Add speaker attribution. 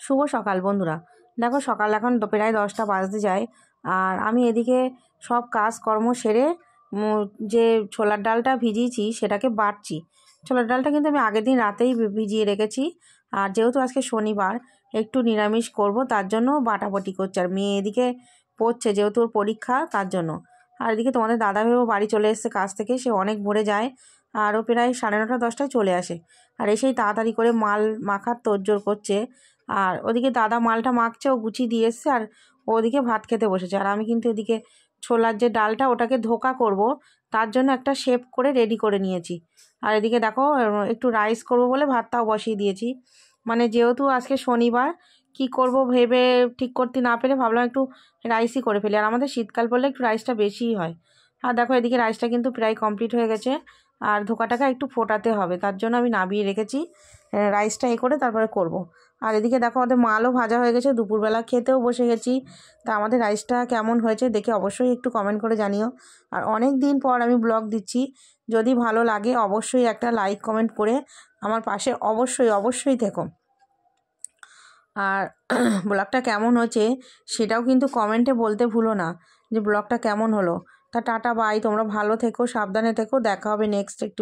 Speaker 1: শুভ সকাল বন্ধুরা। দেখো সকাল এখন প্রায় 10টা বাজতে যায়, আর আমি এদিকে সব কাজকর্ম সেরে যে ছোলার ডালটা ভিজিয়েছি সেটাকে বাটছি। ছোলার ডালটা কিন্তু আমি আগের দিন রাতেই ভিজিয়ে রেখেছি, আর যেহেতু আজকে শনিবার একটু নিরামিষ করব তার জন্য বাটাবাটি করছে। আর মেয়ে এদিকে পড়ছে, যেহেতু ওর পরীক্ষা তার জন্য। আর এদিকে তোমাদের দাদা ভাইও বাড়ি চলে এসছে কাজ থেকে, সে অনেক ভোরে যায়, আর ও প্রায় 9:30 10টায় চলে আসে। আর এসেই তাড়াতাড়ি করে মাল মাখার তোড়জোড় করছে। আর ওদিকে দাদা মালটা মাখছে, ও গুছিয়ে দিয়ে এসছে, আর ওদিকে ভাত খেতে বসেছে। আর আমি কিন্তু এদিকে ছোলার যে ডালটা ওটাকে ধোকা করব, তার জন্য একটা শেপ করে রেডি করে নিয়েছি। আর এদিকে দেখো একটু রাইস করব বলে ভাতটাও বসিয়ে দিয়েছি। মানে যেহেতু আজকে শনিবার, কি করব ভেবে ঠিক করতে না পেরে ভাবলাম একটু রাইসই করে ফেলি। আর আমাদের শীতকাল পড়লে একটু রাইসটা বেশিই হয়। আর দেখো এদিকে রাইসটা কিন্তু প্রায় কমপ্লিট হয়ে গেছে, আর ধোকাটাকে একটু ফোটাতে হবে, তার জন্য আমি নামিয়ে রেখেছি। রাইসটা করে তারপরে করব। আর এদিকে দেখো আমাদের মালও ভাজা হয়ে গেছে, দুপুরবেলা খেতেও বসে গেছি। তা আমাদের রাইসটা কেমন হয়েছে দেখে অবশ্যই একটু কমেন্ট করে জানিও। আর অনেক দিন পর আমি ব্লগ দিচ্ছি, যদি ভালো লাগে অবশ্যই একটা লাইক কমেন্ট করে আমার পাশে অবশ্যই থেকো। আর ব্লগটা কেমন হয়েছে সেটাও কিন্তু কমেন্টে বলতে ভুলো না যে ব্লগটা কেমন হলো। তা টাটা বাই, তোমরা ভালো থেকো, সাবধানে থেকো, দেখা হবে নেক্সট একটু